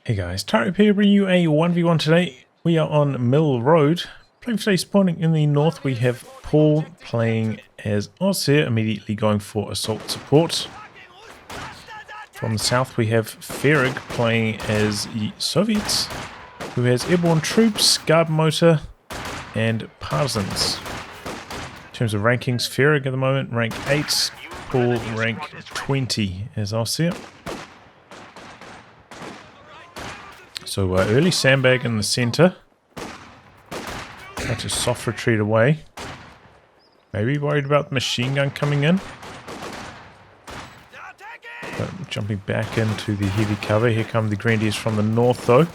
Hey guys, Tarek here bringing you a 1v1 today. We are on Mill Road. Playing for today, spawning in the north, we have Paul playing as Ostheer, immediately going for assault support. From the south we have F3riG playing as the Soviets, who has airborne troops, guard motor, and partisans. In terms of rankings, F3riG at the moment, rank 8, Paul rank 20 as Ostheer. So early sandbag in the center. Try to soft retreat away. Maybe worried about the machine gun coming in. But jumping back into the heavy cover. Here come the Grenadiers from the north though.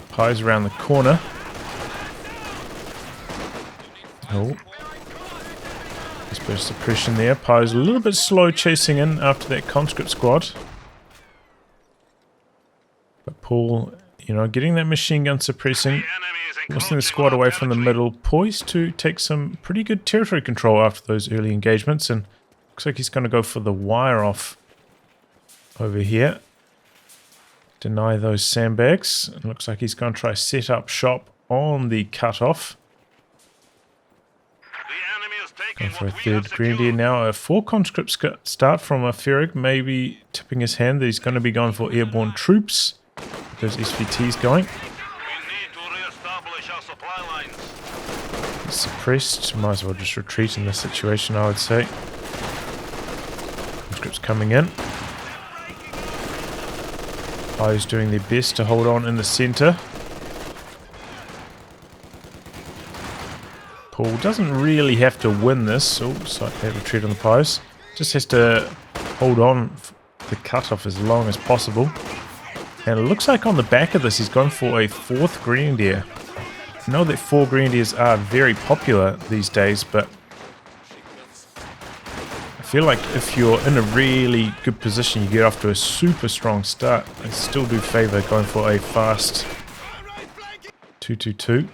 Pies around the corner. Oh. There's a bit of suppression there. Pies a little bit slow chasing in after that conscript squad. But Paul, you know, getting that machine gun suppressing, forcing the squad away from the middle, poised to take some pretty good territory control after those early engagements, and looks like he's going to go for the wire off over here. Deny those sandbags. It looks like he's going to try set up shop on the cutoff. Going for a third Grenadier now. A 4 conscript start from a F3riG, maybe tipping his hand that he's going to be going for airborne troops. Those SVTs going. He's suppressed. Might as well just retreat in this situation, I would say. Conscripts coming in. Pies doing their best to hold on in the centre. Paul doesn't really have to win this. Oh, slightly retreat on the Pies. Just has to hold on the cutoff as long as possible. And it looks like on the back of this he's gone for a 4th Grenadier. I know that 4 Grenadiers are very popular these days, but I feel like if you're in a really good position, you get off to a super strong start. I still do favour going for a fast 2-2-2.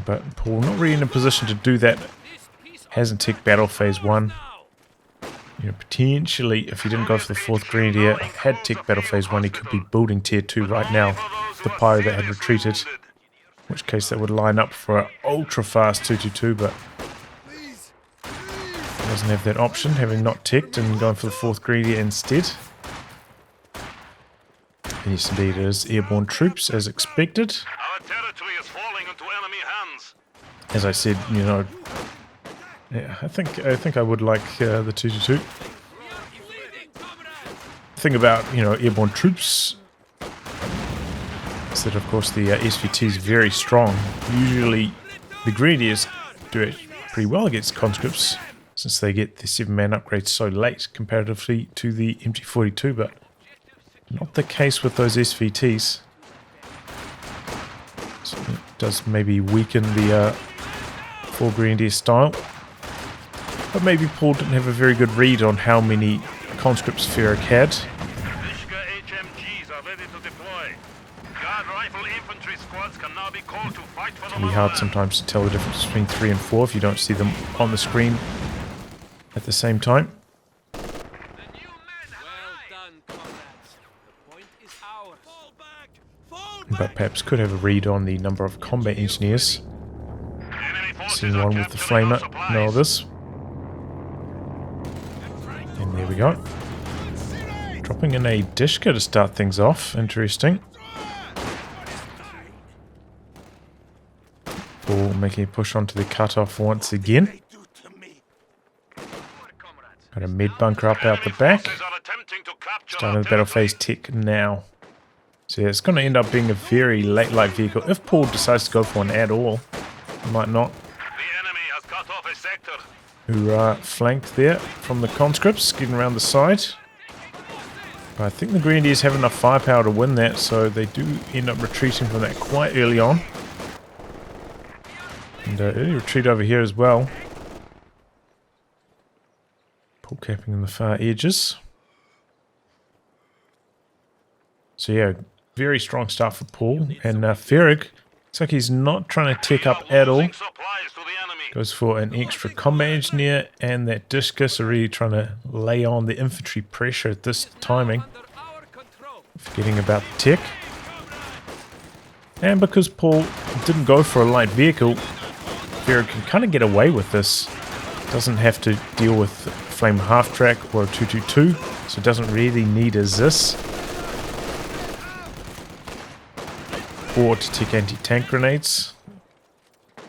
But Paul not really in a position to do that. Hasn't ticked battle phase 1. You know, potentially, if he didn't go for the 4th Grenadier, had ticked battle phase 1, he could be building tier 2 right now. The pyro that had retreated. In which case that would line up for an ultra fast 2-2-2, but he doesn't have that option, having not ticked and going for the 4th Grenadier instead. Yes, indeed, it is airborne troops as expected. As I said, you know, yeah, I think I would like the 2-2-2. The thing about, you know, airborne troops is that, of course, the SVT is very strong. Usually, the Grenadiers do it pretty well against conscripts, since they get the 7-man upgrades so late comparatively to the MG42, but not the case with those SVTs. So it does maybe weaken the 4 Grenadier style. But maybe Paul didn't have a very good read on how many conscripts F3riG had. It can be hard sometimes to tell the difference between 3 and 4 if you don't see them on the screen at the same time. But perhaps could have a read on the number of combat engineers. Seen one with the flamer, know this. And there we go. Dropping in a Dishka to start things off. Interesting. Paul making a push onto the cutoff once again. Got a med bunker up out the back. Starting the battle phase tech now. So yeah, it's going to end up being a very late light vehicle. If Paul decides to go for one at all, he might not. Who are flanked there from the conscripts, getting around the side. But I think the Grenadiers have enough firepower to win that, so they do end up retreating from that quite early on. And early retreat over here as well. Paul capping in the far edges. So yeah, very strong start for Paul. And F3riG, looks like he's not trying to tech up at all. Goes for an extra combat engineer and that discus, are really trying to lay on the infantry pressure at this timing. Forgetting about the tech. And because Paul didn't go for a light vehicle, f3riG can kind of get away with this. Doesn't have to deal with flame half-track or a 222, so it doesn't really need a ZIS. Or to take anti-tank grenades.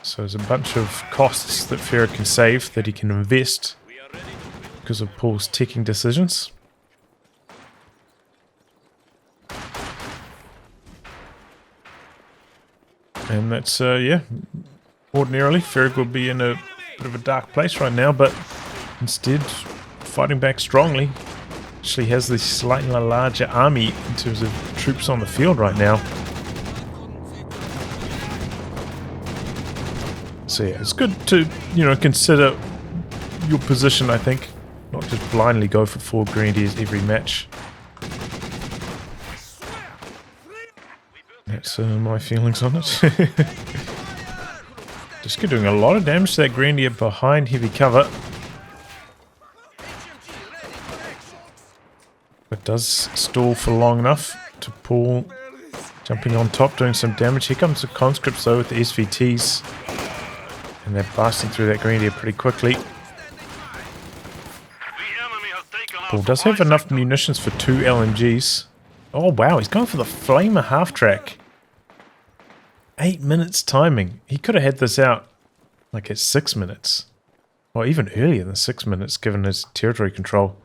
So there's a bunch of costs that f3riG can save that he can invest because of Paul's ticking decisions. And that's, yeah, ordinarily f3riG would be in a bit of a dark place right now, but instead fighting back strongly. Actually has this slightly larger army in terms of troops on the field right now. So yeah, it's good to, you know, consider your position, I think. Not just blindly go for 4 grenadiers every match. That's my feelings on it. Just doing a lot of damage to that grenadier behind heavy cover. It does stall for long enough to Paul jumping on top, doing some damage. Here comes the conscripts though with the SVTs. And they're blasting through that grenadier pretty quickly. Paul does have enough munitions for 2 LMGs. Oh wow, he's going for the flamer half-track. 8 minutes timing. He could have had this out like at 6 minutes. Or even earlier than 6 minutes given his territory control.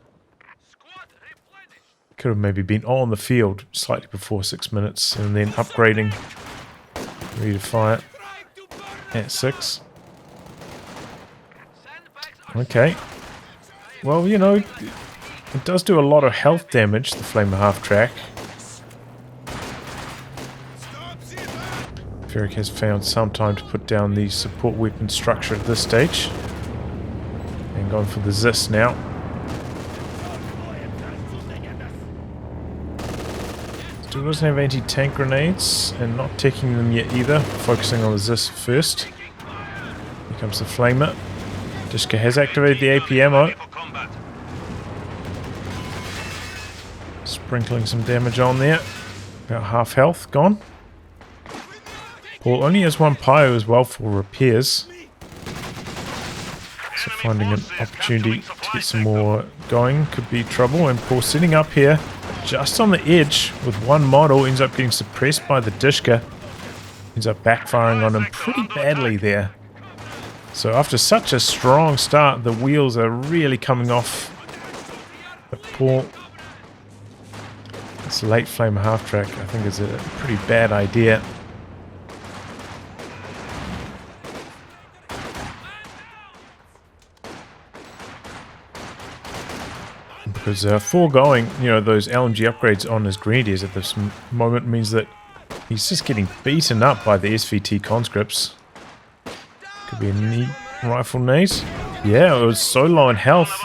Could have maybe been on the field slightly before 6 minutes and then upgrading. Ready to fire at 6. Okay. Well, you know, it does do a lot of health damage, the flamer half-track. f3riG has found some time to put down the support weapon structure at this stage. And going for the ZIS now. Still doesn't have anti-tank grenades, and not taking them yet either. Focusing on the ZIS first. Here comes the flamer. Dishka has activated the AP ammo. Sprinkling some damage on there. About half health gone. Paul only has 1 pyro as well for repairs. So finding an opportunity to get some more going could be trouble. And Paul sitting up here just on the edge with 1 model, ends up getting suppressed by the Dishka. Ends up backfiring on him pretty badly there. So after such a strong start, the wheels are really coming off. But Paul, this late flamer half-track I think is a pretty bad idea. Because foregoing, you know, those LMG upgrades on his grenadiers at this moment means that he's just getting beaten up by the SVT conscripts. Could be a neat rifle nade. Yeah, it was so low in health.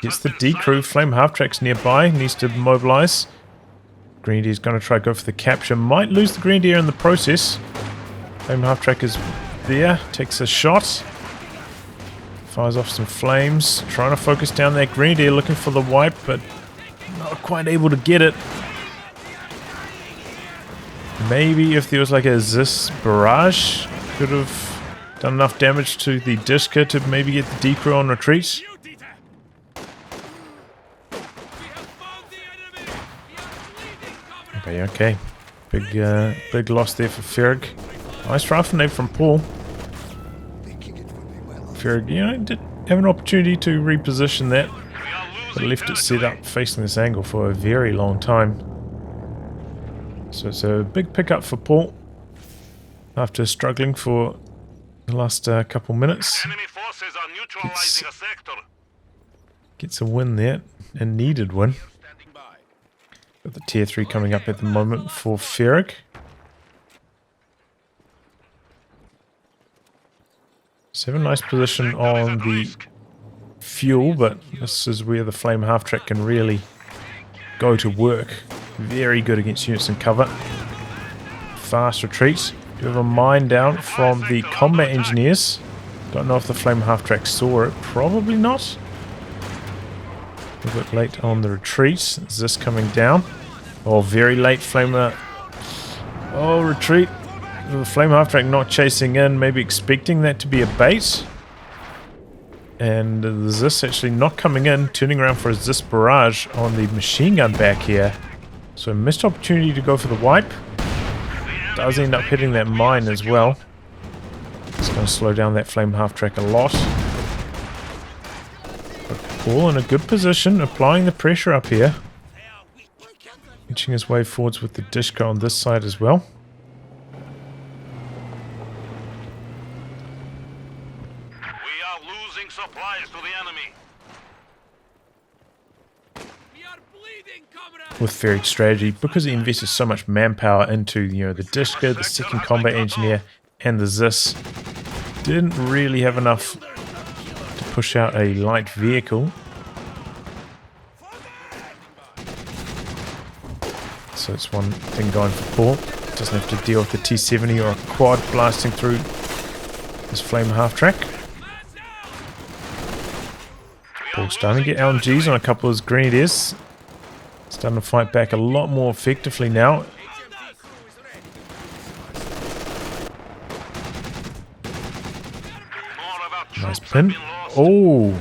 Gets the decrew. Flame half-track's nearby. Needs to mobilize. Grenadier's going to try to go for the capture. Might lose the Grenadier in the process. Flame half-track is there. Takes a shot. Fires off some flames. Trying to focus down that Grenadier. Looking for the wipe, but not quite able to get it. Maybe if there was like a ZIS barrage, could have done enough damage to the Dishka to maybe get the decrew on retreat. Okay. Big loss there for f3riG. Nice rifle nade from Paul. f3riG, you know, did have an opportunity to reposition that, but left it set up facing this angle for a very long time. So it's a big pickup for Paul after struggling for the last couple minutes. Gets a win there, a needed win. Got the tier 3 coming up at the moment for f3riG. So have a nice position on the fuel, but this is where the flame half-track can really go to work. Very good against units in cover. Fast retreat. Bit of a mine down from the combat engineers. Don't know if the flame half-track saw it. Probably not. A bit late on the retreat. Is this coming down? Oh, very late flamer Oh, retreat. The flame half-track not chasing in, maybe expecting that to be a bait. And the Zis actually not coming in, turning around for a Zis barrage on the machine gun back here. So missed opportunity to go for the wipe. Does end up hitting that mine as well. It's going to slow down that flame half-track a lot. But Paul in a good position, applying the pressure up here. Inching his way forwards with the Dishka on this side as well. Supplies to the enemy. With F3riG strategy, because he invested so much manpower into, you know, the Dishka, the second combat engineer, and the Zis, didn't really have enough to push out a light vehicle. So it's one thing going for Paul. Doesn't have to deal with the T-70 or a quad blasting through his flame half-track. Paul's starting to get LMGs on a couple of his grenadiers. Starting to fight back a lot more effectively now. Nice pin. Oh!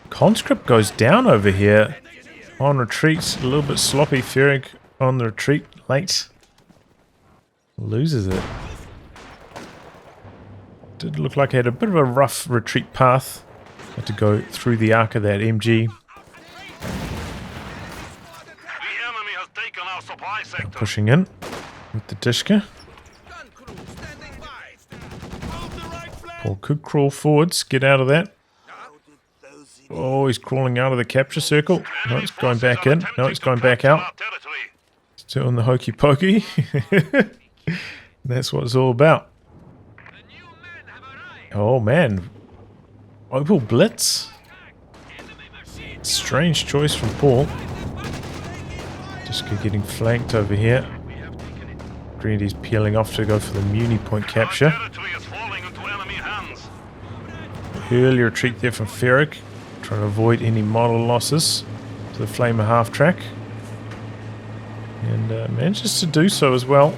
Conscript goes down over here. On retreat, a little bit sloppy. F3riG on the retreat late. Loses it. Did look like he had a bit of a rough retreat path. Had to go through the arc of that MG. Pushing in with the Dishka. Paul could crawl forwards, get out of that. Oh, he's crawling out of the capture circle. No, it's going back in. No, it's going back out. Still in the hokey pokey. That's what it's all about. Oh man. Opal Blitz. Strange choice from Paul. Just getting flanked over here. Grenadiers peeling off to go for the Muni point capture. Early retreat there from F3riG. Trying to avoid any model losses to the Flamer half-track. And manages to do so as well.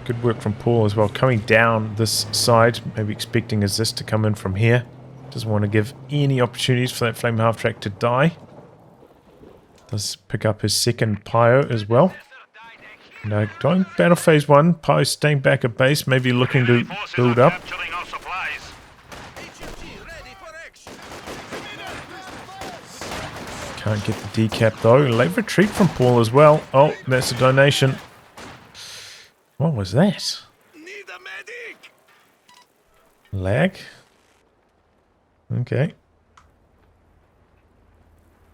Good work from Paul as well, coming down this side, maybe expecting his Zis to come in from here. Doesn't want to give any opportunities for that flame half-track to die. Does pick up his second Pio as well. No, going battle phase 1, Pio staying back at base, maybe looking to build up. Can't get the decap though. Late retreat from Paul as well. Oh, that's a donation. What was that? Lag? Okay.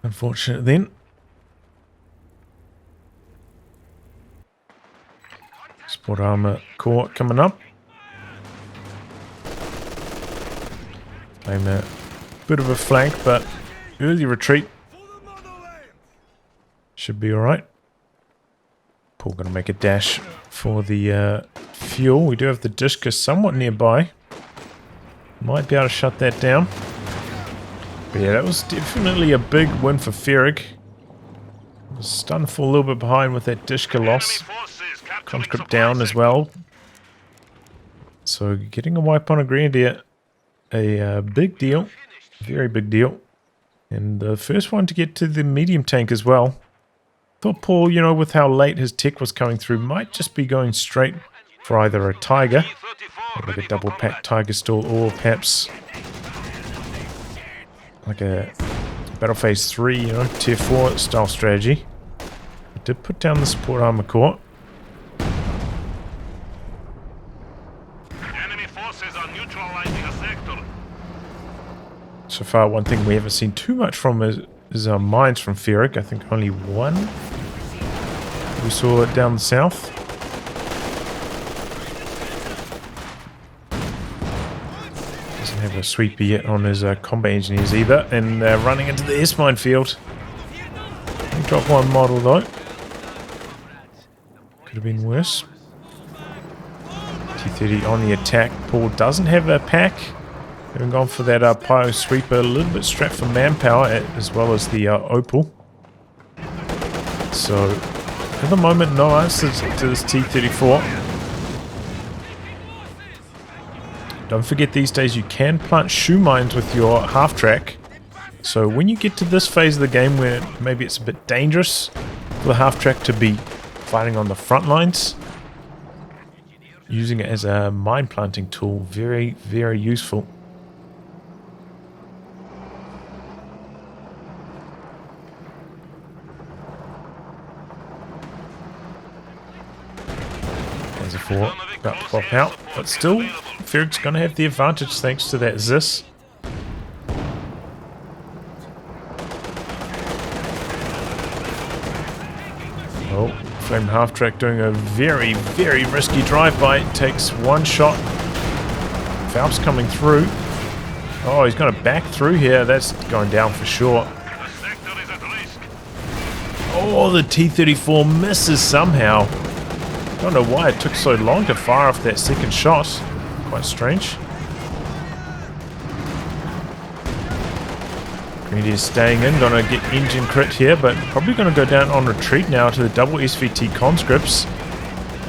Unfortunate then. Sport armor core coming up. Claim a bit of a flank, but early retreat. Should be alright. Paul going to make a dash for the fuel. We do have the Dishka somewhat nearby. Might be able to shut that down. But yeah, that was definitely a big win for F3riG. Was starting to fall a little bit behind with that Dishka loss. Conscript down as well. So getting a wipe on a Grenadier, a big deal. Very big deal. And the first one to get to the medium tank as well. Thought Paul, you know, with how late his tech was coming through, might just be going straight for either a Tiger, like a double pack Tiger stall, or perhaps like a Battle Phase 3, you know, Tier 4 style strategy. I did put down the support armor core. Enemy forces are neutralizing a sector. So far, one thing we haven't seen too much from is mines from F3riG. I think only one we saw it down the south. Doesn't have a sweeper yet on his combat engineers either. And running into the S-mine field. He dropped one model though. Could have been worse. T-30 on the attack. Paul doesn't have a pack. Having gone for that Pio sweeper, a little bit strapped for manpower as well as the Opal. So At the moment, no answers to this T-34. Don't forget these days you can plant shoe mines with your half-track. So when you get to this phase of the game where maybe it's a bit dangerous for the half-track to be fighting on the front lines, using it as a mine planting tool, very, very useful. There's a 4 about to pop out, but still, F3riG's going to have the advantage thanks to that ZIS. Oh, Flame half-track doing a very, very risky drive-by. Takes one shot. Faust coming through. Oh, he's going to back through here. That's going down for sure. Oh, the T-34 misses somehow. Don't know why it took so long to fire off that second shot. Quite strange. Greedy is staying in, gonna get engine crit here, but probably gonna go down on retreat now to the double SVT conscripts.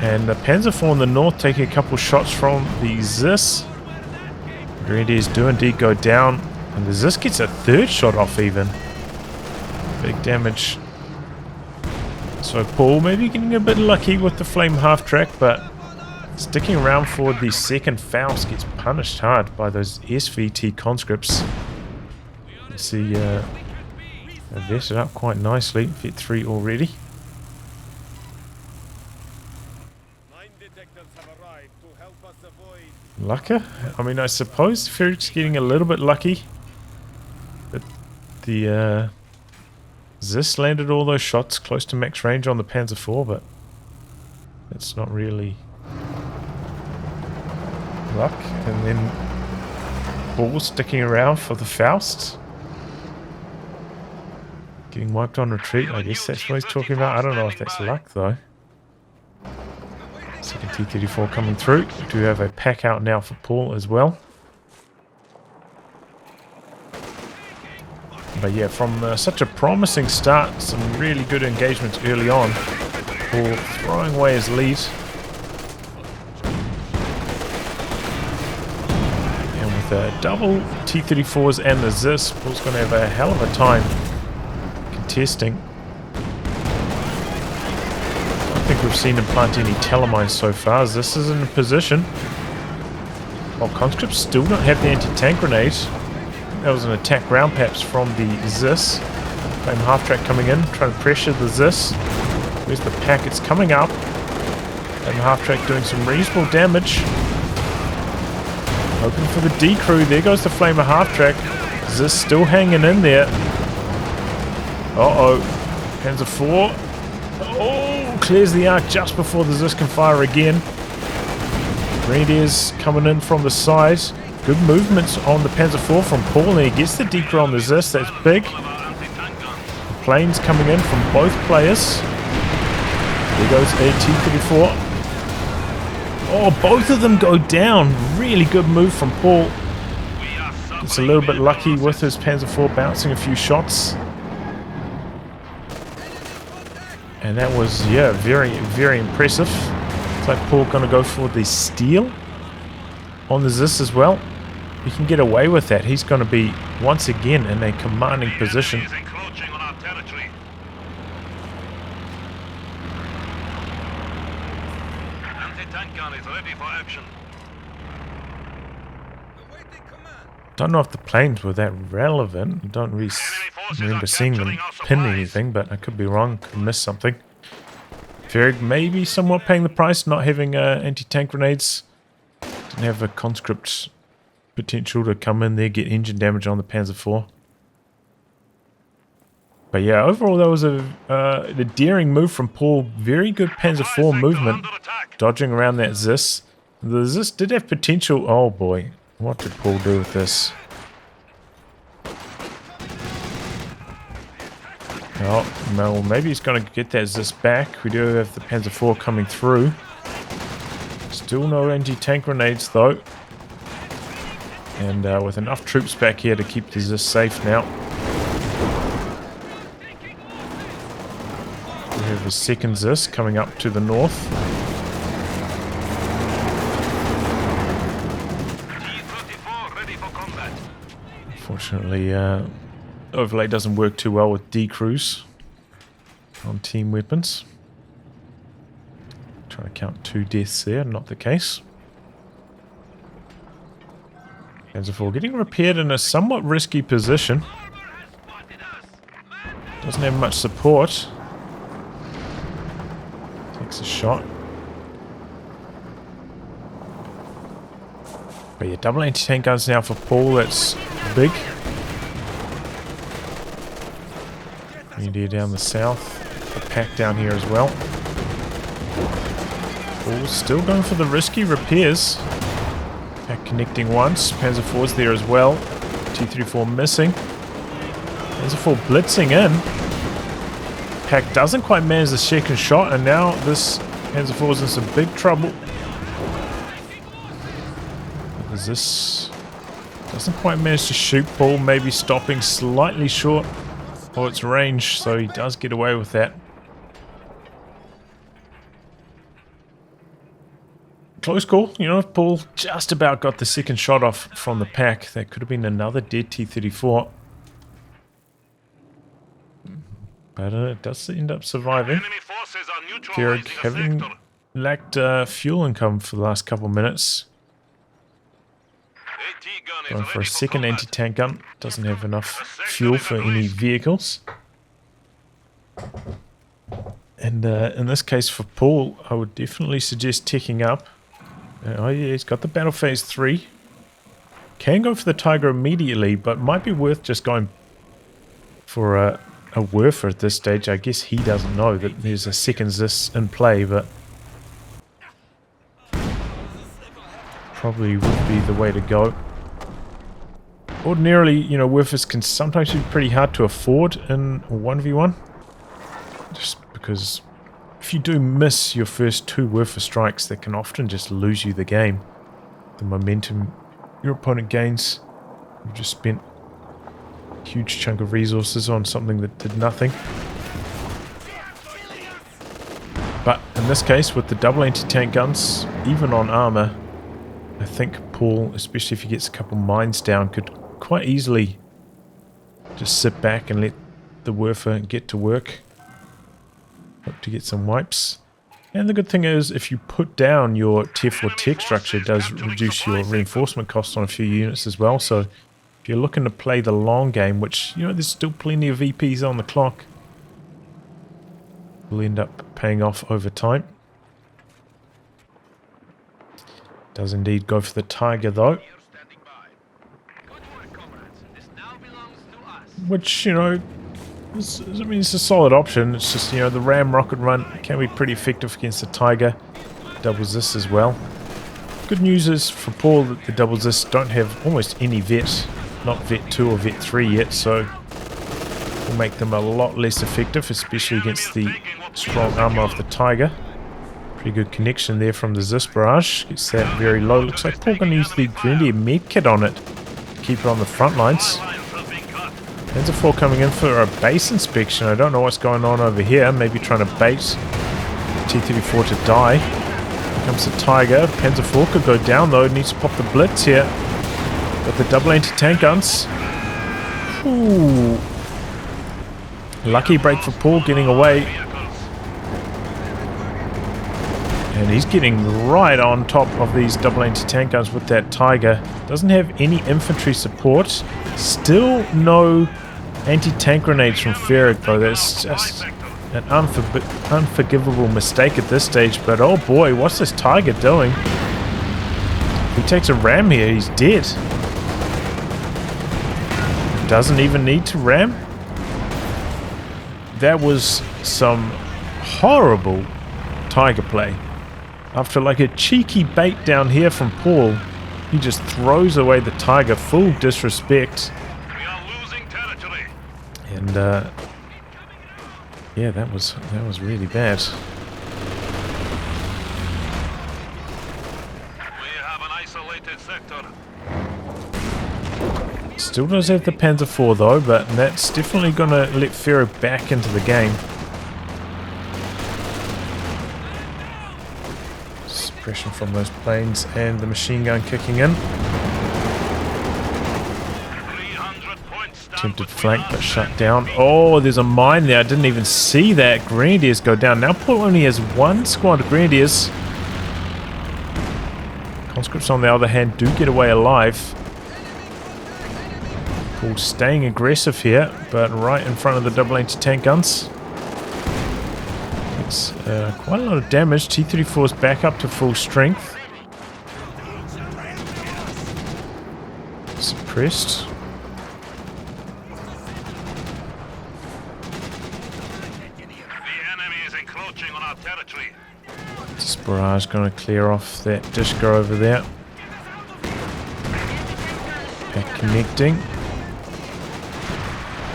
And the Panzer IV in the north taking a couple shots from the ZIS. Greedy do indeed go down, and the ZIS gets a third shot off even. Big damage. So Paul maybe getting a bit lucky with the flame half-track, but sticking around for the second Faust gets punished hard by those SVT conscripts. Let's see, they've vested up quite nicely. F3 already. Lucker? I mean, I suppose F3rig's getting a little bit lucky. But the ZIS landed all those shots close to max range on the Panzer IV, but it's not really luck. And then Paul sticking around for the Faust. Getting wiped on retreat, I guess that's what he's talking about. I don't know if that's luck though. Second T-34 coming through. We do have a pack out now for Paul as well. But yeah, from such a promising start, some really good engagements early on. Paul throwing away his lead. And with the double T-34s and the ZIS, Paul's going to have a hell of a time contesting. I don't think we've seen him plant any telemines so far. ZIS is in a position. While conscripts still don't have the anti-tank grenade. That was an attack round perhaps from the ZIS. Flame half-track coming in, trying to pressure the ZIS. Where's the pack? It's coming up. Flame half-track doing some reasonable damage. Hoping for the D crew. There goes the Flamer half-track. ZIS still hanging in there. Uh-oh. Panzer IV. Oh, clears the arc just before the ZIS can fire again. Grenadiers coming in from the side. Good movements on the Panzer IV from Paul, and he gets the decro on the ZIS. That's big. The planes coming in from both players. There goes a T-34. Oh, both of them go down. Really good move from Paul. It's a little bit lucky with his Panzer IV bouncing a few shots. And that was, yeah, very, very impressive. Looks like Paul going to go for the steal on the ZIS as well. He can get away with that. He's going to be once again in a commanding position. Don't know if the planes were that relevant. I don't really remember seeing them pin anything, but I could be wrong. Could have missed something. F3riG maybe somewhat paying the price, not having anti-tank grenades. Didn't have a conscript potential to come in there, get engine damage on the Panzer IV. But yeah, overall that was the daring move from Paul. Very good Panzer IV movement, dodging around that ZIS. The ZIS did have potential. Oh boy, what did Paul do with this? Oh, no, maybe he's going to get that ZIS back. We do have the Panzer IV coming through. Still no anti-tank grenades though. And with enough troops back here to keep the ZIS safe now. We have the second Zis coming up to the north. T-34 ready for combat. Unfortunately, overlay doesn't work too well with D-Crews on team weapons. Trying to count 2 deaths there, not the case. Panzer IV getting repaired in a somewhat risky position. Doesn't have much support. Takes a shot. But yeah, double anti-tank guns now for Paul. That's big. India down the south. The pack down here as well. Paul still going for the risky repairs. Pack connecting once. Panzer IV's there as well. T-34 missing. Panzer IV blitzing in. Pack doesn't quite manage the second shot, and now this Panzer IV is in some big trouble. What is this? Doesn't quite manage to shoot Paul, maybe stopping slightly short of its range, so he does get away with that. Close call, you know, if Paul just about got the second shot off from the pack, that could have been another dead T-34. But it does end up surviving. F3riG having lacked fuel income for the last couple minutes. Going for a second anti-tank gun. Doesn't have enough fuel for any vehicles. And in this case for Paul, I would definitely suggest ticking up. Oh yeah, he's got the battle phase 3. Can go for the Tiger immediately, but might be worth just going for a Werfer at this stage. I guess he doesn't know that there's a second Zis in play, but probably would be the way to go. Ordinarily, you know, Werfers can sometimes be pretty hard to afford in 1v1. Just because if you do miss your first 2 Werfer strikes, that can often just lose you the game. The momentum your opponent gains, you just spent a huge chunk of resources on something that did nothing. But in this case, with the double anti-tank guns, even on armor, I think Paul, especially if he gets a couple mines down, could quite easily just sit back and let the Werfer get to work. Hope to get some wipes. And the good thing is, if you put down your tier 4 tech structure, it does reduce your reinforcement costs on a few units as well. So if you're looking to play the long game, which, you know, there's still plenty of VPs on the clock, will end up paying off over time. Does indeed go for the Tiger though. Which, you know, I mean, it's a solid option. It's just, you know, the Ram rocket run can be pretty effective against the Tiger. Doubles this as well. Good news is for Paul that the doubles this don't have almost any vet. Not vet 2 or vet 3 yet, so will make them a lot less effective, especially against the strong armor of the Tiger. Pretty good connection there from the Zis barrage. Gets that very low. Looks like Paul going to use the Grenadier medkit on it to keep it on the front lines. Panzer IV coming in for a base inspection. I don't know what's going on over here. Maybe trying to bait T-34 to die. Here comes the Tiger. Panzer IV could go down though. Needs to pop the blitz here. Got the double anti-tank guns. Ooh. Lucky break for Paul getting away. And he's getting right on top of these double anti-tank guns with that Tiger. Doesn't have any infantry support. Still no anti-tank grenades from F3riG though. That's just an unforgivable mistake at this stage. But oh boy, what's this Tiger doing? If he takes a ram here, he's dead. Doesn't even need to ram. That was some horrible Tiger play. After like a cheeky bait down here from Paul, he just throws away the Tiger, full disrespect. We are losing territory. And yeah, that was really bad. We have an isolated sector. Still does have the Panzer IV though, but that's definitely gonna let F3riG back into the game. suppression from those planes and the machine gun kicking in. 300 points down Attempted between flank us but shut and down. enemy. Oh, there's a mine there. I didn't even see that. Grenadiers go down. Now Paul only has one squad of Grenadiers. Conscripts, on the other hand, do get away alive. Paul staying aggressive here, but right in front of the double anti-tank guns. It's quite a lot of damage. T-34 is back up to full strength. Suppressed. The enemy is encroaching on our territory. This barrage going to clear off that Dishka over there. Back connecting.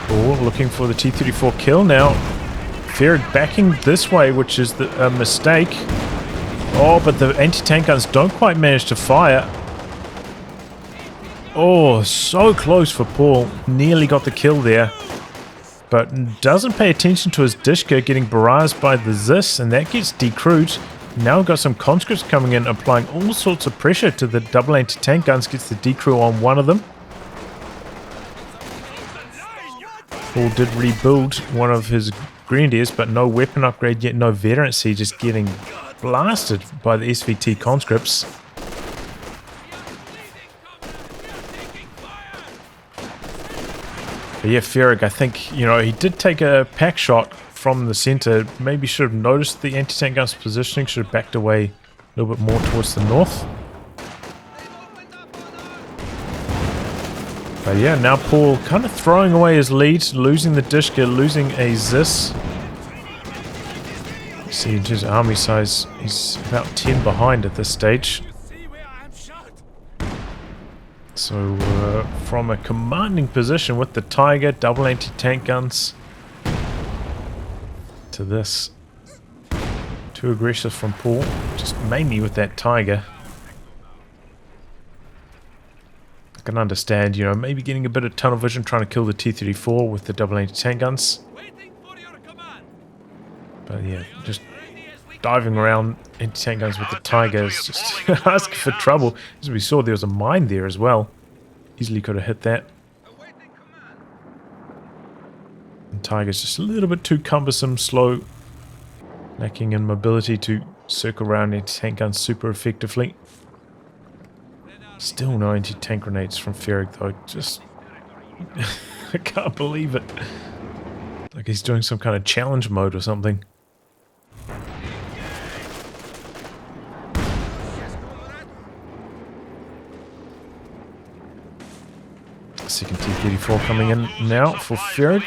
Oh, looking for the T-34 kill now. F3riG backing this way, which is a mistake. Oh, but the anti-tank guns don't quite manage to fire. Oh, so close for Paul. Nearly got the kill there. But doesn't pay attention to his Dishka getting barraged by the Zis, and that gets decrewed. Now we've got some conscripts coming in, applying all sorts of pressure to the double anti-tank guns. Gets the decrew on one of them. Paul did rebuild one of his Grenadiers, but no weapon upgrade yet, no veterancy, just getting blasted by the SVT conscripts. But yeah, F3riG, I think, you know, he did take a pack shot from the center. Maybe should have noticed the anti-tank guns positioning, should have backed away a little bit more towards the north. But yeah, now Paul kind of throwing away his lead, losing the Dishka, losing a Zis. See, in terms of army size, he's about 10 behind at this stage. So from a commanding position with the Tiger, double anti-tank guns, to this. Too aggressive from Paul, just mainly with that Tiger. I can understand, you know, maybe getting a bit of tunnel vision, trying to kill the T-34 with the double anti-tank guns. But yeah, just diving around anti-tank guns with the Tiger is just asking for trouble. As we saw, there was a mine there as well. Easily could have hit that. And Tiger's just a little bit too cumbersome, slow, lacking in mobility to circle around anti-tank guns super effectively. Still no anti-tank grenades from F3riG though. Just I can't believe it. Like he's doing some kind of challenge mode or something. Second T-34 coming in now for F3riG.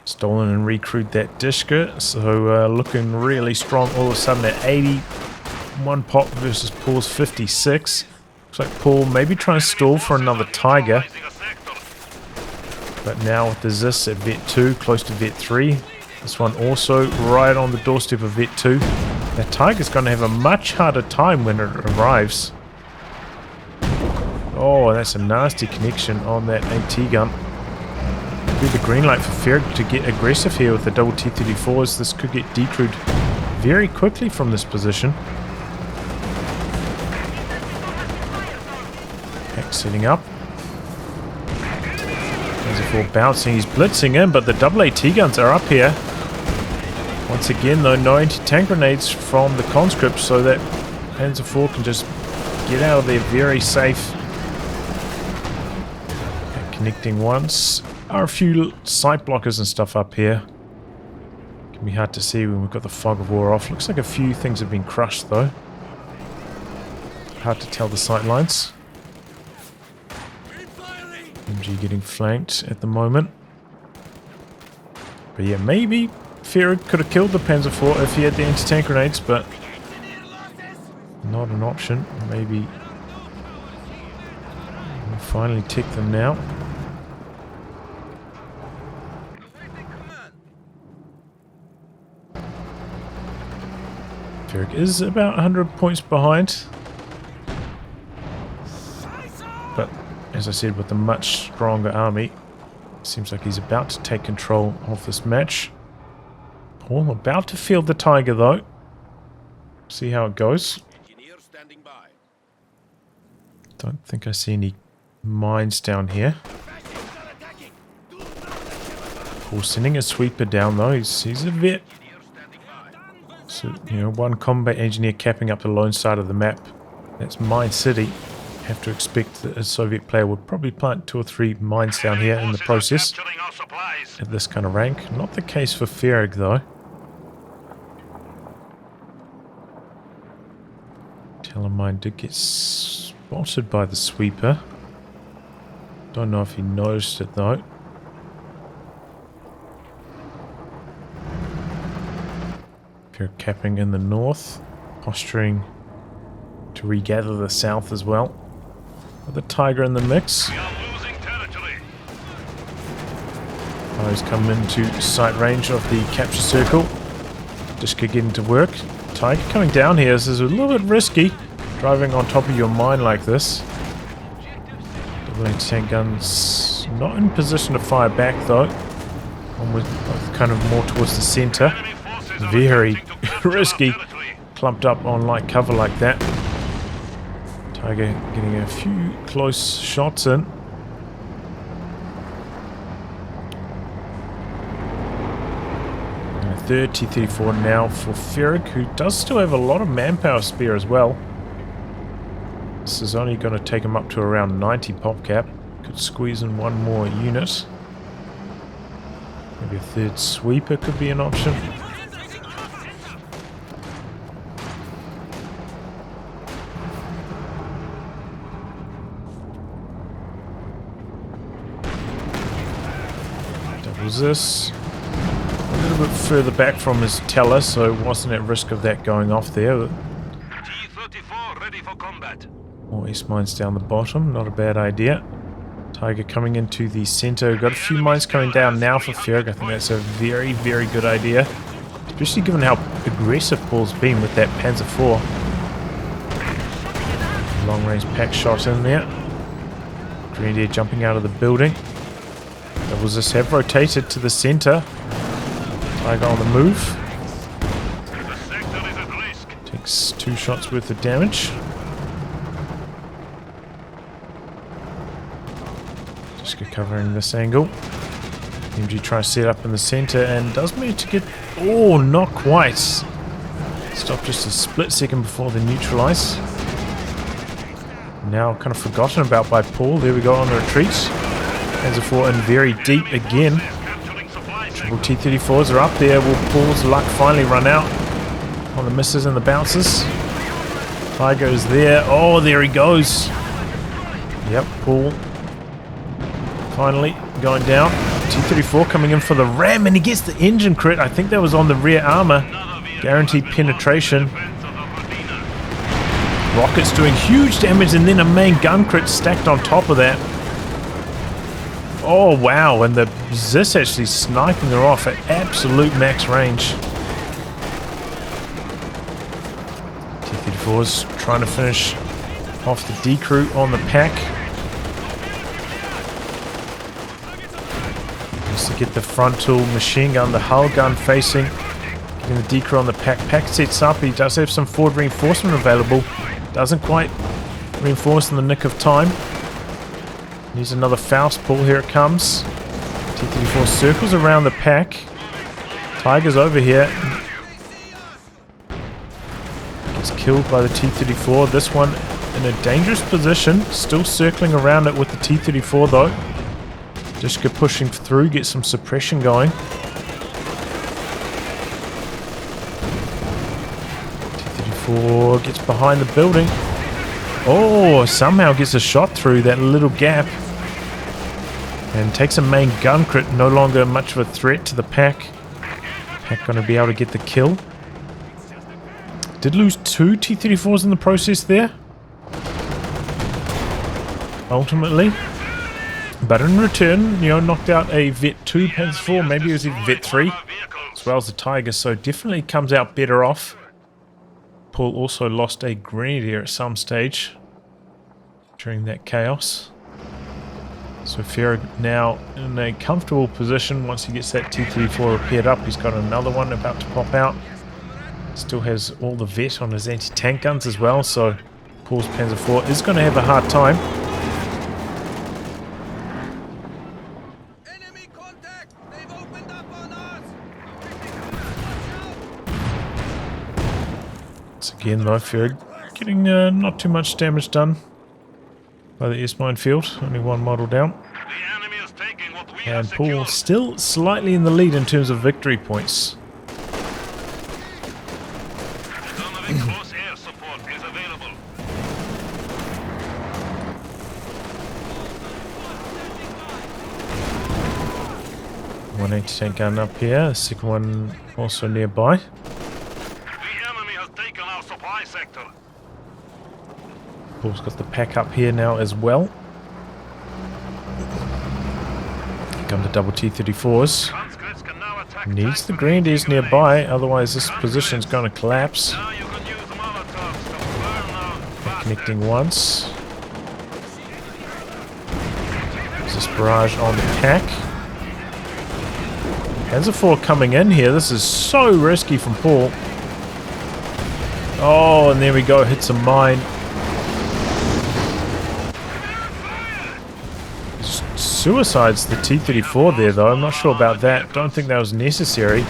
Stolen and recruit that Dishka, so looking really strong all of a sudden at 81 pop versus Paul's 56. Looks like Paul maybe trying to stall for another Tiger. But now with the Zis at Vet 2, close to Vet 3. This one also right on the doorstep of Vet 2. That Tiger's going to have a much harder time when it arrives. Oh, that's a nasty connection on that AT gun. Be the green light for F3riG to get aggressive here with the double T-34s. This could get decrewed very quickly from this position. Pack setting up. Panzer IV bouncing, he's blitzing in, but the double AT guns are up here. Once again though, no anti-tank grenades from the conscripts, so that Panzer IV can just get out of there very safe. Pack connecting once. Are a few sight blockers and stuff up here. Can be hard to see when we've got the fog of war off. Looks like a few things have been crushed though. Hard to tell the sight lines. MG getting flanked at the moment. But yeah, maybe F3riG could have killed the Panzer IV if he had the anti-tank grenades, but not an option. Maybe we'll finally tick them now. F3riG is about 100 points behind. But, as I said, with a much stronger army, seems like he's about to take control of this match. Paul about to field the Tiger though. See how it goes. Don't think I see any mines down here. Paul sending a sweeper down though. He's a vet. So, you know, one combat engineer capping up the lone side of the map. That's Mine City. Have to expect that a Soviet player would probably plant 2 or 3 mines down here in the process at this kind of rank. Not the case for F3riG though. Telemine did get spotted by the sweeper. Don't know if he noticed it though. F3riG capping in the north, posturing to regather the south as well. With the Tiger in the mix. He's come into sight range of the capture circle. Just getting to work. Tiger coming down here. This is a little bit risky. Driving on top of your mine like this. Double anti-tank guns not in position to fire back though. One with kind of more towards the center. Very risky. Clumped up on light cover like that. Tiger getting a few close shots in. And a third T-34 now for F3riG, who does still have a lot of manpower spare as well. This is only going to take him up to around 90 pop cap. Could squeeze in one more unit. Maybe a third sweeper could be an option. This a little bit further back from his teller, so wasn't at risk of that going off there. T-34 ready for combat. More east mines down the bottom, not a bad idea. Tiger coming into the center. Got a few mines coming down now for F3riG. I think that's a very, very good idea, especially given how aggressive Paul's been with that Panzer IV. Long range pack shot in there. Grenadier jumping out of the building. Doubles this have rotated to the center. Tiger on the move. Takes 2 shots worth of damage. Just covering this angle. MG tries to set up in the center and does manage to get... Oh, not quite. Stop just a split second before the neutralize. Now kind of forgotten about by Paul. There we go on the retreat. Panzer IV in very deep again. Triple T-34s are up there. Will Paul's luck finally run out on the misses and the bounces? Tiger is there. Oh, there he goes. Yep, Paul finally going down. T-34 coming in for the ram, and he gets the engine crit. I think that was on the rear armor. Guaranteed penetration. Rockets doing huge damage, and then a main gun crit stacked on top of that. Oh wow, and the Zis actually sniping her off at absolute max range. T-34's trying to finish off the D crew on the pack. Needs to get the frontal machine gun, the hull gun facing. Getting the D crew on the pack. Pack sets up, he does have some forward reinforcement available. Doesn't quite reinforce in the nick of time. Needs another Faust pull. Here it comes. T-34 circles around the pack. Tiger's over here. Gets killed by the T-34. This one in a dangerous position. Still circling around it with the T-34 though. Dishka pushing through. Get some suppression going. T-34 gets behind the building. Oh, somehow gets a shot through that little gap. And takes a main gun crit. No longer much of a threat to the pack. Pack going to be able to get the kill. Did lose 2 T-34s in the process there. Ultimately. But in return, you know, knocked out a Vet 2 Panzer IV. Maybe it was even Vet 3. As well as the Tiger. So definitely comes out better off. Paul also lost a Grenadier at some stage during that chaos. So F3riG now in a comfortable position. Once he gets that T-34 repaired up, he's got another one about to pop out. Still has all the vet on his anti-tank guns as well, so Paul's Panzer IV is going to have a hard time. Enemy contact! They've opened up on us! Once again though, F3riG getting not too much damage done by the S-mine field. Only one model down. The enemy is taking what we have And Paul secured. still slightly in the lead in terms of victory points. Donovan close air support is available. One anti-tank gun up here, the second one also nearby. The enemy has taken our supply sector. Paul's got the pack up here now as well. Here come the double T-34s. Conscripts can now attack Needs tanks the with grenadiers grenades. nearby, otherwise this position's going to collapse. Now you can use Molotovs to burn out bastards. Connecting once. There's this barrage on the pack. Panzer IV coming in here. This is so risky from Paul. Oh, and there we go. Hits a mine. Suicides the T-34 there, though. I'm not sure about that. Don't think that was necessary.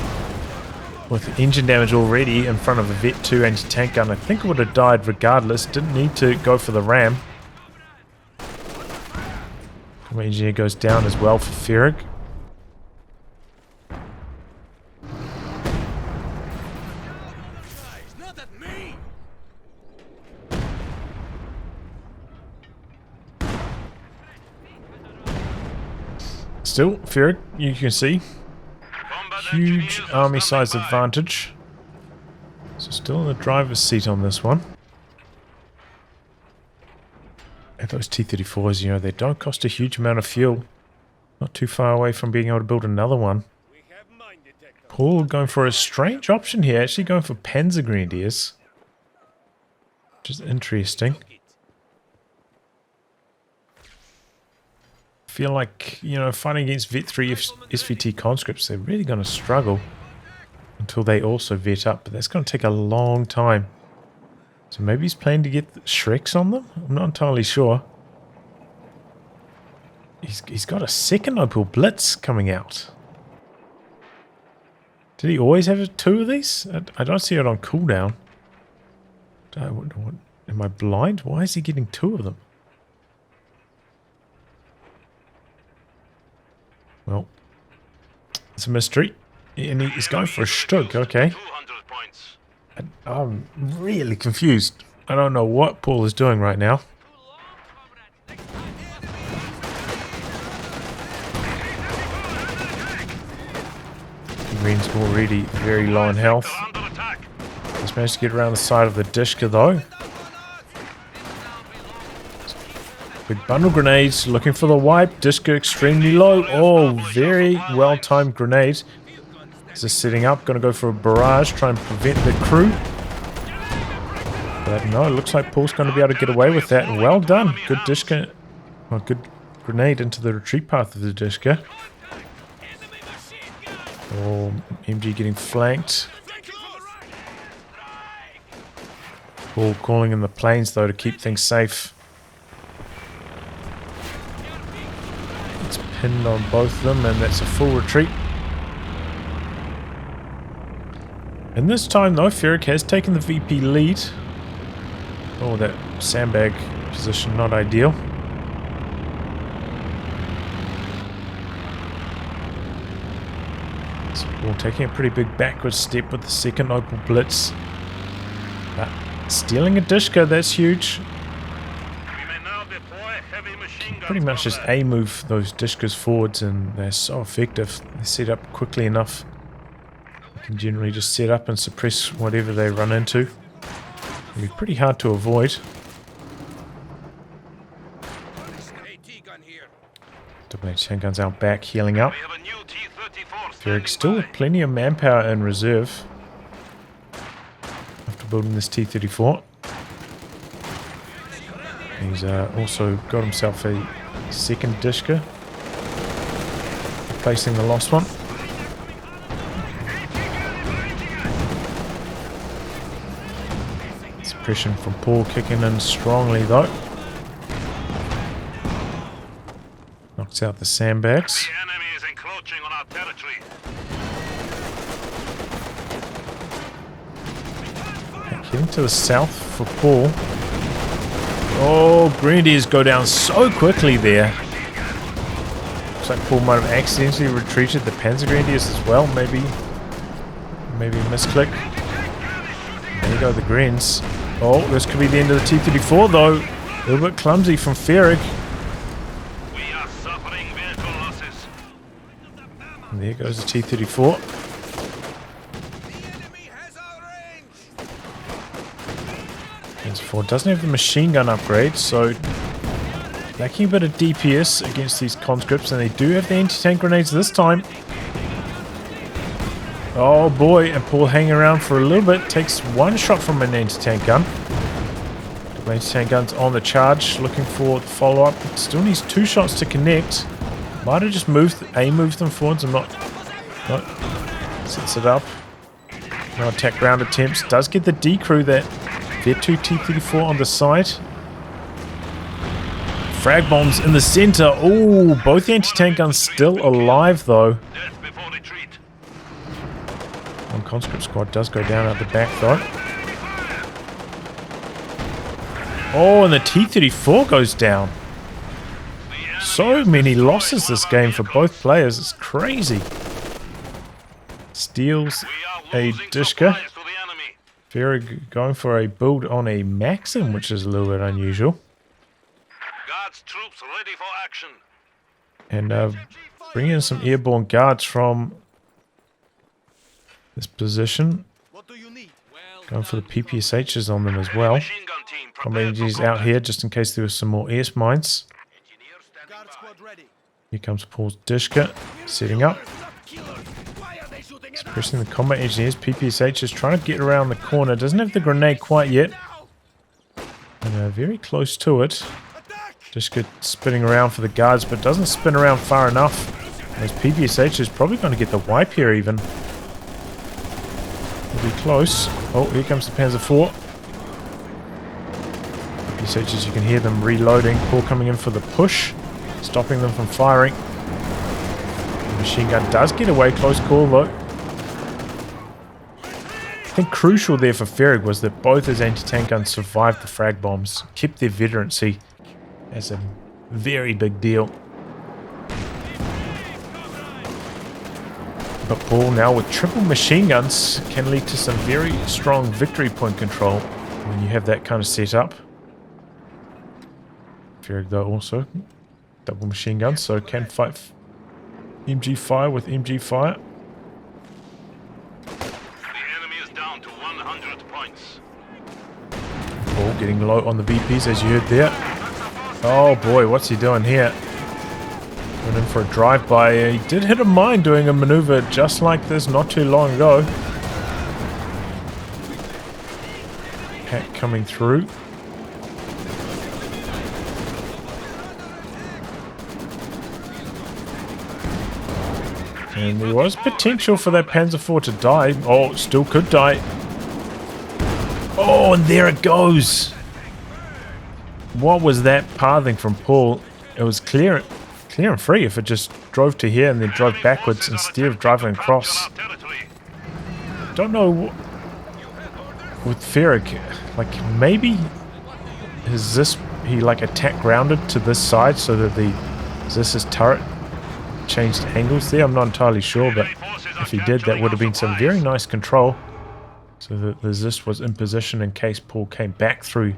With engine damage already in front of a Vet 2 anti-tank gun, I think it would have died regardless. Didn't need to go for the ram. The engineer goes down as well for F3riG. Not at me! Still, F3riG, you can see, Combat huge engineers are army size standing by. advantage. So still in the driver's seat on this one. And those T-34s, you know, they don't cost a huge amount of fuel. Not too far away from being able to build another one. We have mine detector. Paul going for a strange option here, actually going for Panzer Grenadiers. Which is interesting. Feel like, you know, fighting against Vet 3 SVT conscripts, they're really going to struggle until they also vet up, but that's going to take a long time. So maybe he's planning to get Shreks on them? I'm not entirely sure. He's got a second Opel Blitz coming out. Did he always have two of these? I don't see it on cooldown. Am I blind? Why is he getting two of them? Well, it's a mystery. And he's going for a Stug, okay. 200 points. I'm really confused. I don't know what Paul is doing right now. Green's already very low on health. Sector under attack. He's managed to get around the side of the Dishka though. Big bundle grenades, looking for the wipe. Dishka extremely low. Oh, very well timed grenade. Is this setting up? Going to go for a barrage, try and prevent the crew. But no, it looks like Paul's going to be able to get away with that. Well done. Good Dishka. Well, good grenade into the retreat path of the Dishka. Oh, MG getting flanked. Paul calling in the planes though to keep things safe. It's pinned on both of them and that's a full retreat. And this time though, F3riG has taken the VP lead. Oh, that sandbag position not ideal. So Paul taking a pretty big backward step with the second Opel Blitz. But stealing a Dishka, that's huge. We may now deploy heavy machine guns. Pretty much just combat. A-move those Dishkas forwards and they're so effective. They set up quickly enough. You can generally just set up and suppress whatever they run into. It'll be pretty hard to avoid. AT gun here. Double H handguns out back, healing up. We have a new T-34 F3riG standing still by. with plenty of manpower in reserve. After building this T-34. He's also got himself a Second Dishka. Replacing the lost one. Suppression from Paul kicking in strongly though. Knocks out the sandbags. The enemy is encroaching on our territory. Heading to the south for Paul. Oh, Grenadiers go down so quickly there. Looks like Paul might have accidentally retreated the Panzer Grenadiers as well. Maybe a misclick. There you go, the Grens. Oh, this could be the end of the T-34 though. A little bit clumsy from F3riG. We are suffering vehicle losses. And there goes the T-34. Panzer IV doesn't have the machine gun upgrade, so lacking a bit of DPS against these conscripts, and they do have the anti-tank grenades this time. Oh boy, and Paul hanging around for a little bit, takes one shot from an anti-tank gun. The anti-tank gun's on the charge, looking for the follow-up. Still needs 2 shots to connect. Might have just moved them forwards. I'm not. No. Sets it up. No attack ground attempts. Does get the D crew that. There 2 T-34 on the side. Frag bombs in the center. Oh, both the anti-tank guns still alive though. Death before retreat. One conscript squad does go down at the back though. Oh, and the T-34 goes down. So many losses this game for both players. It's crazy. Steals a Dishka. F3riG going for a build on a Maxim, which is a little bit unusual. Guards troops ready for action. And bring in some airborne guards from this position. Going for the PPSHs on them as well. Machine gun team, Combat prepare for engineers out combat. here just in case there was some more air mines. Engineers standing by. Here comes Paul's Dishka setting up. Suppressing the combat engineers. PPSH is trying to get around the corner. Doesn't have the grenade quite yet. And very close to it. Dishka spinning around for the guards, but doesn't spin around far enough. As PPSH is probably going to get the wipe here even. Will be close. Oh, here comes the Panzer IV. PPSHs, you can hear them reloading. Paul coming in for the push, stopping them from firing. The machine gun does get away. Close call though. I think crucial there for F3riG was that both his anti-tank guns survived the frag bombs, kept their veterancy. That's a very big deal. But Paul now with triple machine guns can lead to some very strong victory point control when you have that kind of setup. F3riG though also double machine guns, so can fight MG fire with MG fire. To 100 points. Paul getting low on the VPs as you heard there. Oh boy, what's he doing here? Went in for a drive-by. He did hit a mine doing a maneuver just like this not too long ago. Pack coming through. And there was potential for that Panzer IV to die. Oh, still could die. Oh, and there it goes. What was that pathing from Paul? It was clear and free if it just drove to here and then drove backwards instead of driving across. Don't know with F3riG, like maybe he like attack grounded to this side so that his turret changed angles there. I'm not entirely sure, but if he did, that would have been some very nice control. So that the Zist was in position in case Paul came back through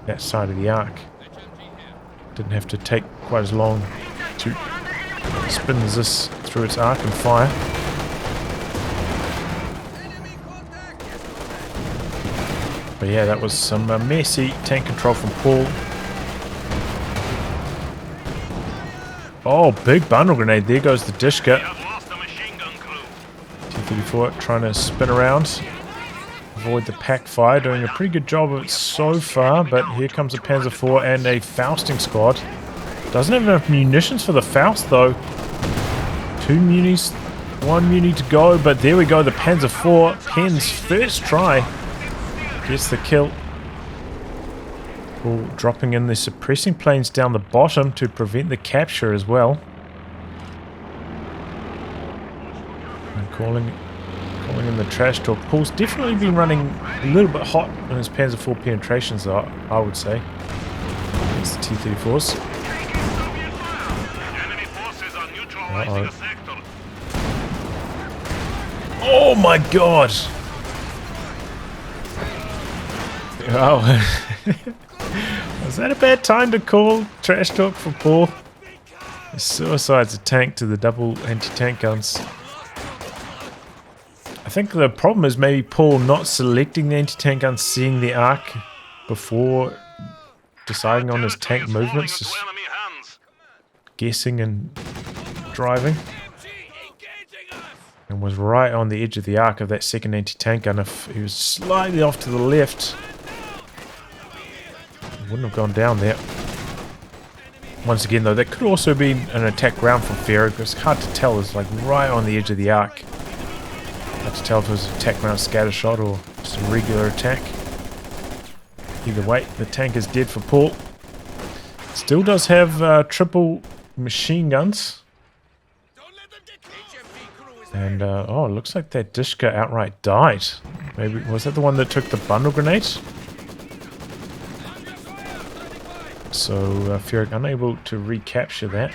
that side of the arc. Didn't have to take quite as long to spin the Zist through its arc and fire. But yeah, that was some messy tank control from Paul. Oh, big bundle grenade. There goes the Dishka. T-34 trying to spin around. Avoid the pack fire. Doing a pretty good job of it so far. But here comes a Panzer IV and a Fausting squad. Doesn't have enough munitions for the Faust though. 2 munis, 1 muni to go, but there we go, the Panzer IV, Penn's first try, gets the kill. Paul dropping in the suppressing planes down the bottom to prevent the capture as well. And calling in the trash talk. Paul's definitely been running a little bit hot in his Panzer IV penetrations though, I would say. Against the T-34s. Enemy forces are neutralizing the sector. Oh my god! Wow. Was that a bad time to call trash talk for Paul? He suicides a tank to the double anti-tank guns. I think the problem is maybe Paul not selecting the anti-tank gun, seeing the arc before deciding on his tank movements, just guessing and driving. And was right on the edge of the arc of that second anti-tank gun. If he was slightly off to the left, he wouldn't have gone down there. Once again though, that could also be an attack round from F3riG. It's hard to tell, it's like right on the edge of the arc. Hard to tell if it was an attack round scatter shot or just a regular attack. Either way, the tank is dead for Paul. Still does have triple machine guns. And, oh, it looks like that Dishka outright died. Maybe, was that the one that took the bundle grenade? So, F3riG unable to recapture that.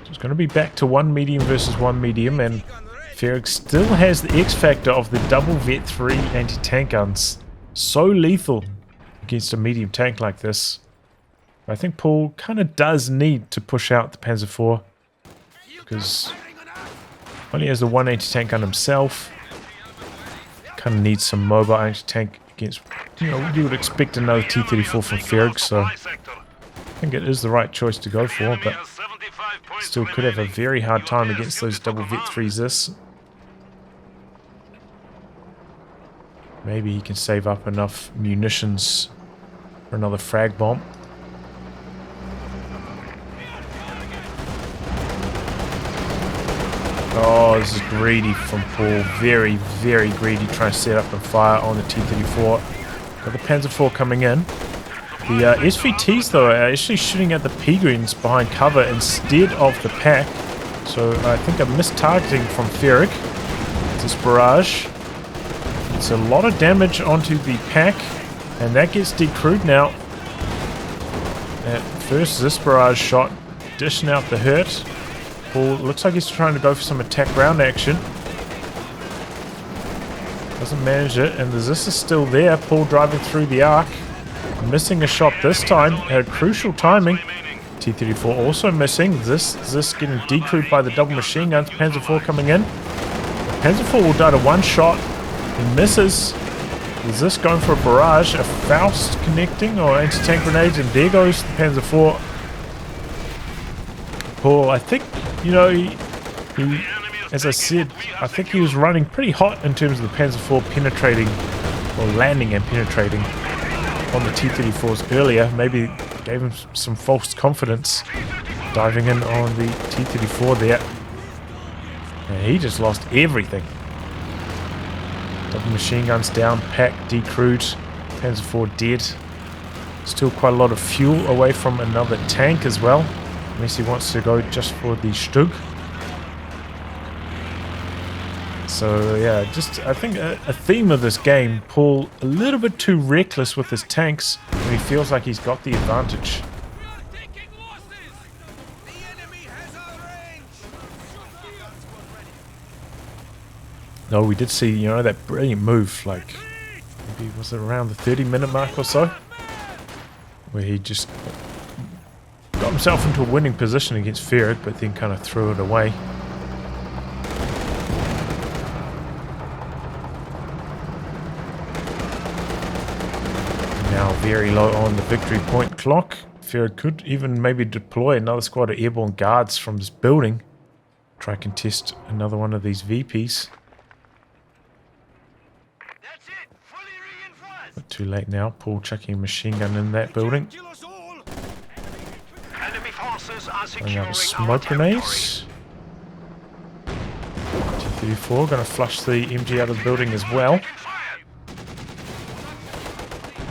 So it's going to be back to 1 medium versus 1 medium, and F3riG still has the X factor of the double Vet 3 anti-tank guns. So lethal against a medium tank like this. I think Paul kind of does need to push out the Panzer IV because only has the 1 anti-tank gun himself. Kind of needs some mobile anti-tank against, you know, you would expect another T-34 from F3riG, so I think it is the right choice to go for, but still could have a very hard time against those double Vet 3s this. Maybe he can save up enough munitions for another frag bomb. Oh, this is greedy from Paul. Very, very greedy, trying to set up and fire on the T-34. Got the Panzer IV coming in. The SVTs, though, are actually shooting at the P-Greens behind cover instead of the pack. So I think a mistargeting from F3riG. This barrage. It's a lot of damage onto the pack, and that gets decrewed now. That first this barrage shot, dishing out the hurt. Paul looks like he's trying to go for some attack round action. Doesn't manage it, and the Zis is still there. Paul driving through the arc. Missing a shot this time at crucial timing. T-34 also missing. Zis getting decrewed by the double machine guns. Panzer IV coming in. Panzer IV will die to one shot. He misses. Zis going for a barrage. A Faust connecting or anti-tank grenades, and there goes the Panzer IV. Paul, I think, you know, he, as I said, I think he was running pretty hot in terms of the Panzer IV penetrating, or landing and penetrating on the T-34s earlier. Maybe gave him some false confidence diving in on the T-34 there. And he just lost everything. Double machine guns down, pack decrewed, Panzer IV dead. Still quite a lot of fuel away from another tank as well. Unless he wants to go just for the Stug. So yeah, just I think a theme of this game, Paul a little bit too reckless with his tanks when he feels like he's got the advantage. No, we did see, you know, that brilliant move, like maybe was it around the 30-minute mark or so, where he just got himself into a winning position against F3riG, but then kind of threw it away. Now very low on the victory point clock. F3riG could even maybe deploy another squad of airborne guards from this building. Try contest another one of these VPs. But Too late now. Paul chucking a machine gun in that building. Kill us all. Enemy forces are Throwing out securing a our smoke territory. grenades. T-34 going to flush the MG out of the building as well.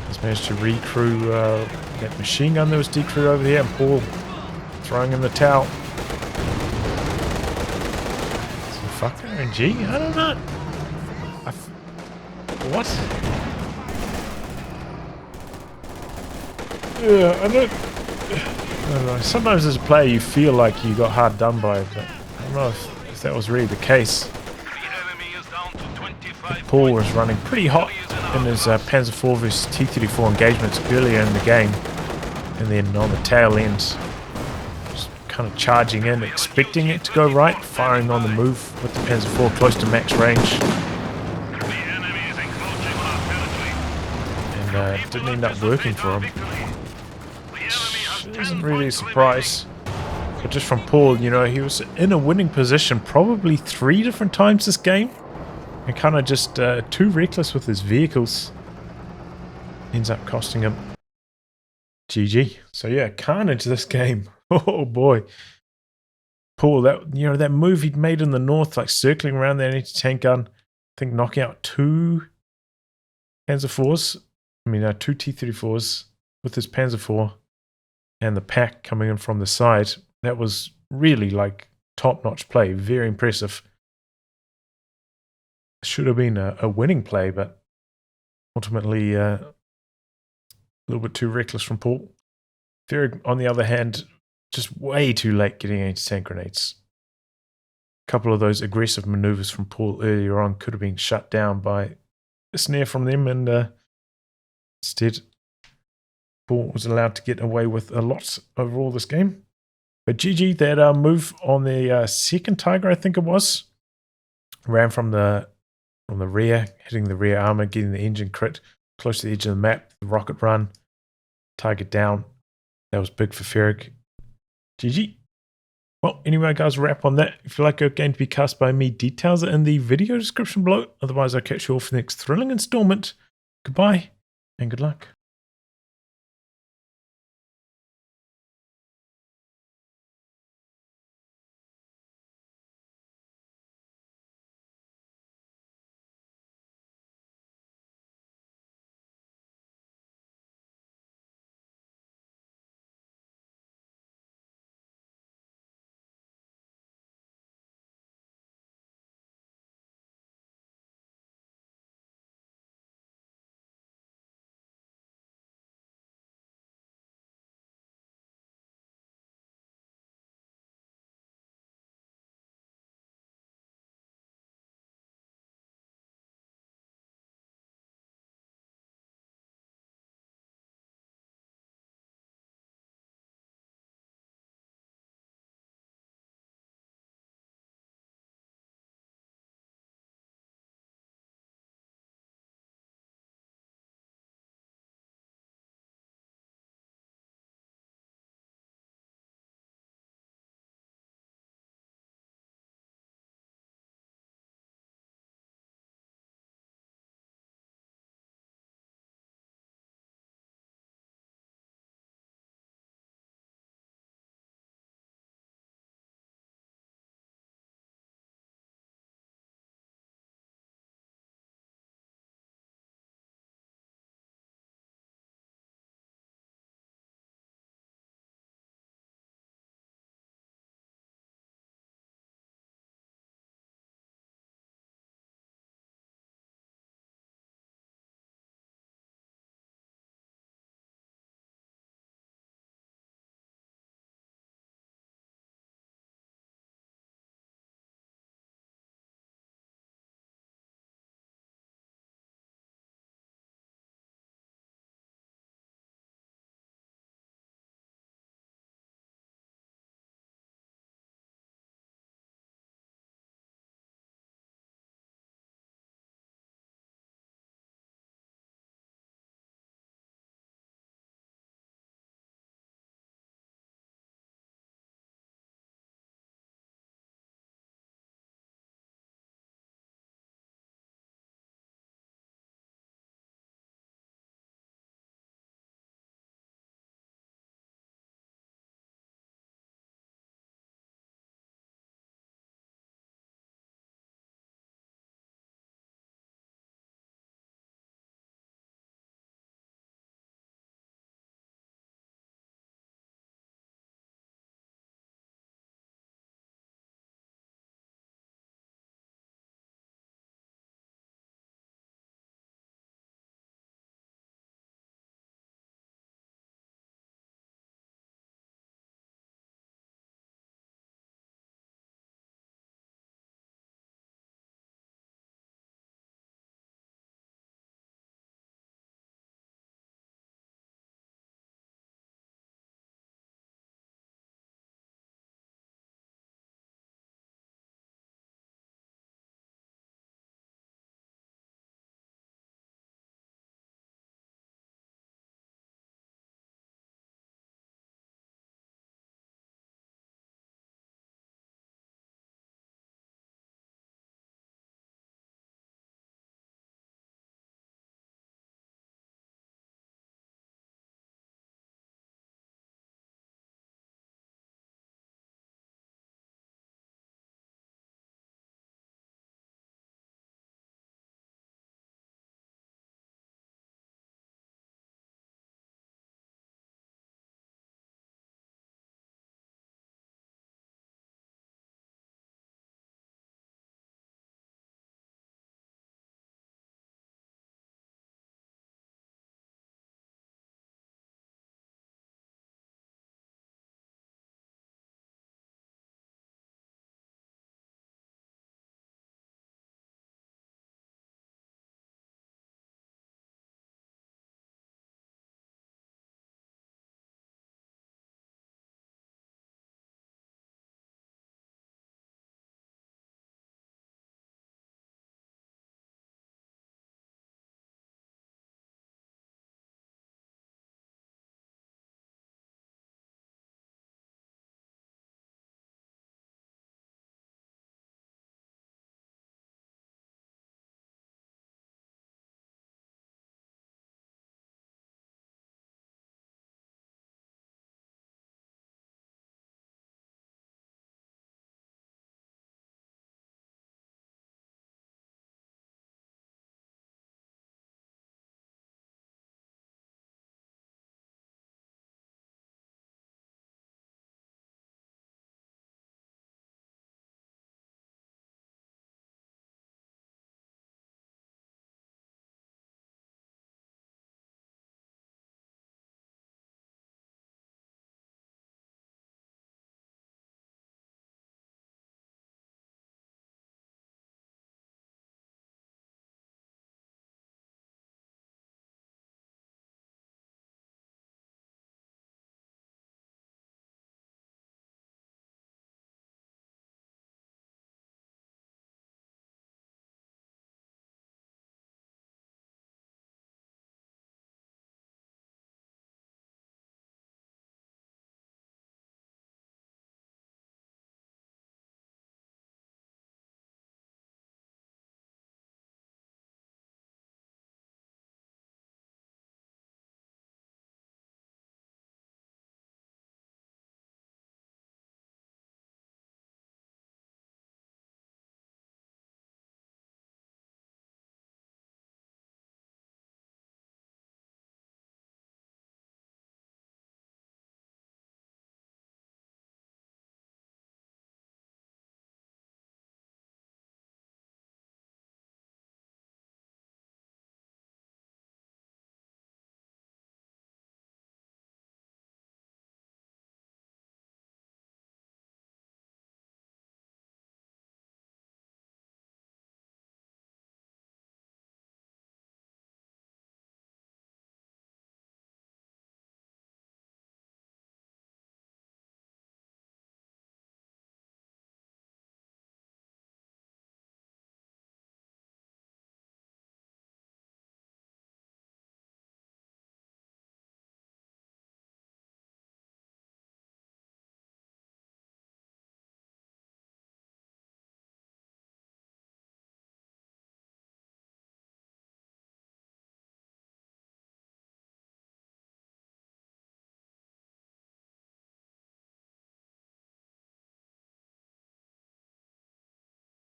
He's managed to recrew that machine gun that was decrewed over here, and Paul throwing in the towel. Some fucking RNG? I don't know. What? Yeah, I don't know. Sometimes as a player you feel like you got hard done by, but I don't know if that was really the case. The enemy is down to 25. Paul was running pretty hot in his Panzer IV vs T-34 engagements earlier in the game, and then on the tail end, just kind of charging in, expecting it to go right, firing on the move with the Panzer IV close to max range, The enemy is encroaching on our territory. and it didn't end up working for him. The enemy has It 10 isn't really a points surprise. But just from Paul, you know, he was in a winning position probably 3 different times this game. And kind of just too reckless with his vehicles. Ends up costing him GG. So yeah, carnage this game. Oh boy. Paul, that move he'd made in the north, like circling around that anti-tank gun, I think knocking out 2 Panzer IVs. I mean, 2 T-34s with his Panzer IV. And the pack coming in from the side. That was really like top-notch play. Very impressive. Should have been a winning play, but ultimately a little bit too reckless from Paul. F3riG, on the other hand, just way too late getting anti-tank grenades. A couple of those aggressive maneuvers from Paul earlier on could have been shut down by a snare from them, and instead Paul was allowed to get away with a lot overall this game. But GG, that move on the second Tiger, I think it was, ran from the rear, hitting the rear armor, getting the engine crit close to the edge of the map, the rocket run, target down. That was big for F3riG. GG. Well, anyway, guys, wrap on that. If you like a game to be cast by me, details are in the video description below. Otherwise, I'll catch you all for the next thrilling installment. Goodbye, and good luck.